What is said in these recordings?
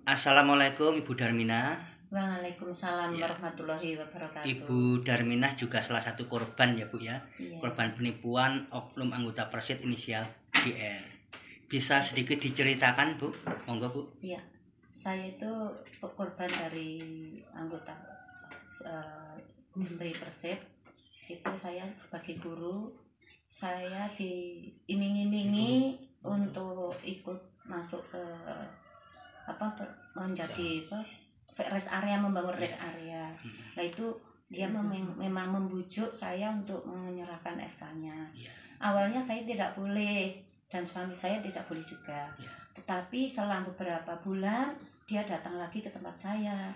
Assalamualaikum Ibu Darmina. Waalaikumsalam Ya, warahmatullahi wabarakatuh. Ibu Darmina juga salah satu korban ya Bu ya. Iya. Korban penipuan oknum anggota Persit inisial GR. Bisa sedikit diceritakan Bu? Monggo Bu. Iya, saya itu korban dari anggota istri Persib. Itu saya sebagai guru, saya diiming-imingi untuk ikut masuk ke menjadi rest area, membangun rest area. Nah itu dia memang membujuk saya untuk menyerahkan SK-nya. Awalnya saya tidak boleh dan suami saya tidak boleh juga. Tetapi selang beberapa bulan dia datang lagi ke tempat saya.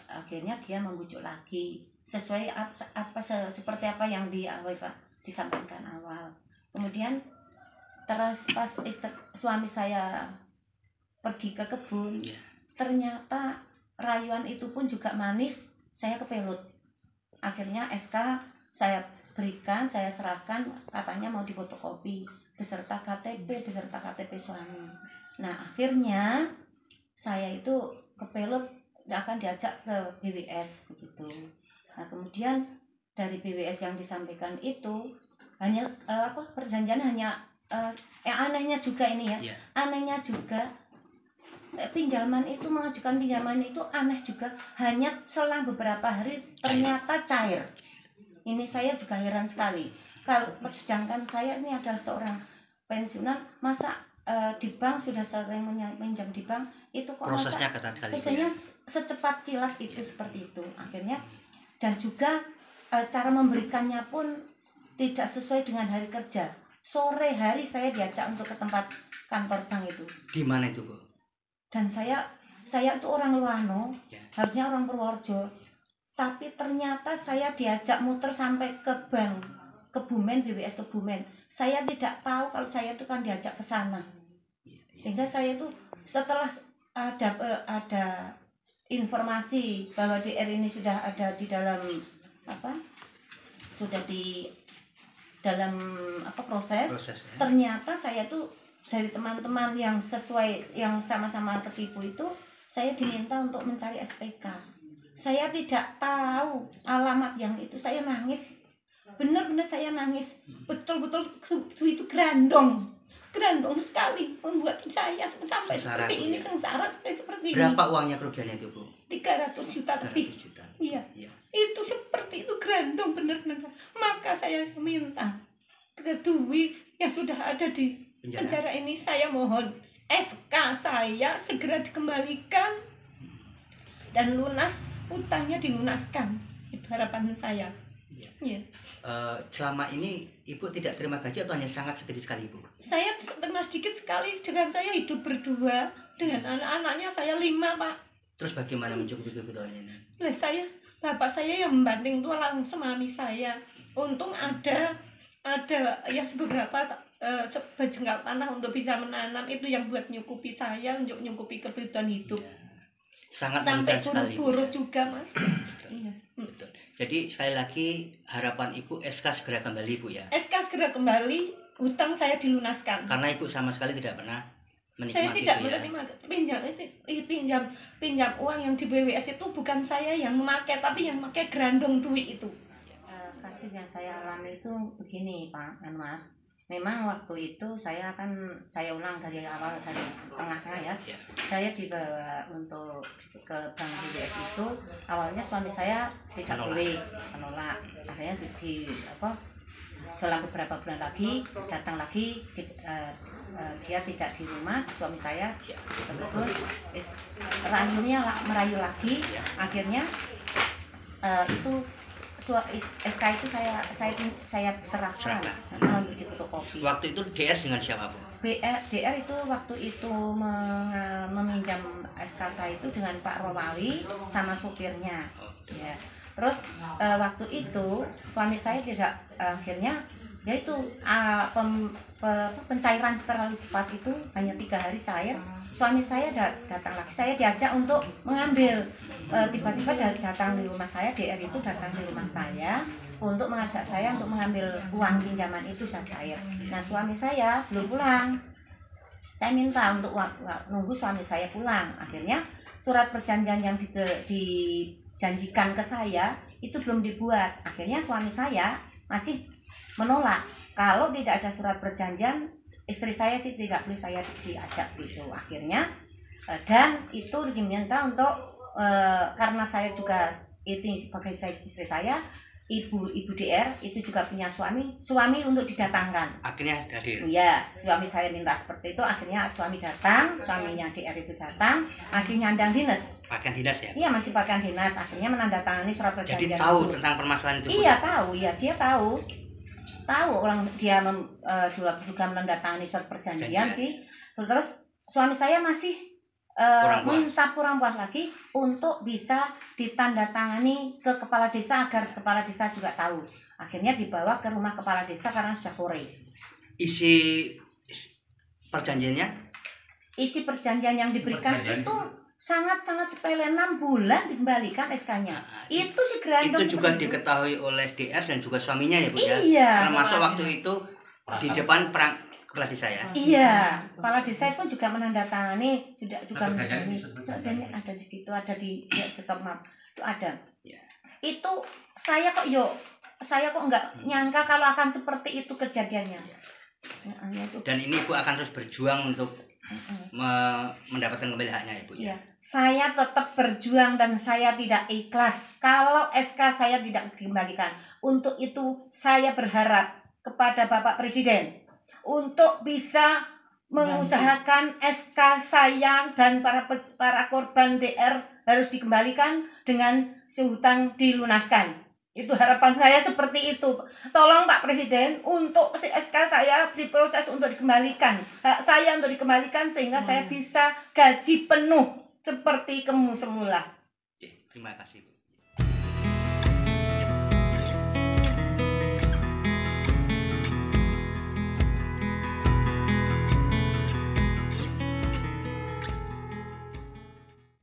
Akhirnya dia membujuk lagi sesuai seperti apa yang disampaikan awal. Kemudian terus pas suami saya pergi ke kebun, ternyata rayuan itu pun juga manis, saya kepelut. Akhirnya SK saya berikan, saya serahkan, katanya mau difotokopi beserta KTP suami. Nah akhirnya saya itu kepelut akan diajak ke BWS begitu. Nah kemudian dari BWS yang disampaikan itu hanya perjanjian hanya anehnya juga ini ya. Anehnya juga pinjaman itu, mengajukan pinjaman itu aneh juga, hanya selang beberapa hari ternyata cair. Ini saya juga heran sekali. Kalau sedangkan saya ini adalah seorang pensiunan, masa di bank sudah sering pinjam di bank itu kok prosesnya ketat sekali. Prosesnya secepat kilat itu seperti itu. Akhirnya dan juga cara memberikannya pun tidak sesuai dengan hari kerja. Sore hari saya diajak untuk ke tempat kantor bank itu. Di mana itu Bu? Dan saya itu orang Luano, harusnya orang Purworejo, tapi ternyata saya diajak muter sampai ke bank Kebumen, BWS Kebumen. Saya tidak tahu kalau saya itu kan diajak ke sana, sehingga saya itu setelah ada informasi bahwa DR ini sudah ada di dalam proses. Ternyata saya tuh dari teman-teman yang sesuai, yang sama-sama tertipu itu, saya diminta untuk mencari SPK. Saya tidak tahu alamat yang itu, saya nangis. Benar-benar saya nangis. Betul-betul itu grandong sekali, membuat saya sampai sengsara seperti ini, sengsara seperti ini. Berapa uangnya kerugiannya itu Bu? 300 juta lebih. Iya. Itu seperti itu grandong benar-benar. Maka saya minta ke Dwi yang sudah ada di penjara ini, saya mohon SK saya segera dikembalikan dan lunas, utangnya dilunaskan. Itu harapan saya. Selama ini Ibu tidak terima gaji atau hanya sangat sedikit sekali Ibu? Saya terima sedikit sekali, dengan saya hidup berdua dengan anak-anaknya, saya 5 Pak. Terus bagaimana mencukupi kebutuhannya? Bapak saya yang membanting tulang suami saya. Untung ada yang beberapa sebejengkal tanah untuk bisa menanam, itu yang buat nyukupi saya, untuk nyukupi kebutuhan hidup. Sangat sampai buru-buru juga Mas. Betul. Jadi sekali lagi harapan Ibu SK segera kembali Bu ya. SK segera kembali, hutang saya dilunaskan. Karena Ibu sama sekali tidak pernah menikmati. Saya tidak menerima pinjam uang yang di BWS itu, bukan saya yang memakai, tapi yang memakai grandong duit itu. Kasus yang saya alami itu begini Pak dan Mas. Memang waktu itu saya ulang dari awal, dari tengahnya ya. Saya dibawa untuk ke bank BWS itu. Awalnya suami saya tidak boleh, menolak. Akhirnya selang beberapa bulan lagi datang lagi, dia tidak di rumah, suami saya betul merayu lagi. Akhirnya itu SK itu saya serahkan untuk difotokopi. Waktu itu DR dengan siapa Bu? DR itu waktu itu meminjam SK saya itu dengan Pak Romawi sama supirnya. Ya. Terus waktu itu suami saya tidak, akhirnya yaitu pencairan secara cepat itu hanya 3 hari cair. Suami saya datang lagi, saya diajak untuk mengambil, tiba-tiba datang di rumah saya, DR itu datang di rumah saya untuk mengajak saya untuk mengambil uang pinjaman itu sudah cair. Nah suami saya belum pulang, Saya minta untuk nunggu suami saya pulang. Akhirnya surat perjanjian yang dijanjikan ke saya itu belum dibuat. Akhirnya suami saya masih menolak. Kalau tidak ada surat perjanjian, istri saya sih tidak boleh saya diajak gitu. Akhirnya dan itu diminta untuk karena saya juga itu sebagai istri saya, ibu DR itu juga punya suami untuk didatangkan. Akhirnya hadir. Iya, suami saya minta seperti itu, akhirnya suami datang, suaminya DR itu datang, masih nyandang dinas. Pakaian dinas ya? Iya, masih pakaian dinas, akhirnya menandatangani surat perjanjian. Jadi tahu itu. tentang permasalahan itu? Iya, tahu, ya dia tahu orang dia juga menandatangani surat perjanjian sih. Terus suami saya masih minta kurang puas lagi untuk bisa ditandatangani ke kepala desa agar kepala desa juga tahu. Akhirnya dibawa ke rumah kepala desa karena sudah sore. Isi perjanjiannya? Isi perjanjian yang diberikan itu sangat-sangat sepele, 6 bulan dikembalikan SK-nya. Itu si Grandong itu juga diketahui oleh DR dan juga suaminya ya Bu ya? Iya. Termasuk waktu itu di depan kepala desa ya? Iya, kepala desa pun juga menandatangani, juga menandatangani. Ada di situ, ada di stop map itu ada. Ya. Itu saya kok nggak nyangka kalau akan seperti itu kejadiannya. Dan ini Ibu akan terus berjuang untuk mendapatkan kembali haknya ya Bu ya? Saya tetap berjuang dan saya tidak ikhlas kalau SK saya tidak dikembalikan. Untuk itu saya berharap kepada Bapak Presiden untuk bisa mengusahakan SK saya dan para korban DR harus dikembalikan dengan sehutang dilunaskan. Itu harapan saya seperti itu. Tolong Pak Presiden untuk si SK saya diproses untuk dikembalikan. Hak saya untuk dikembalikan sehingga saya bisa gaji penuh seperti semula. Terima kasih Bu.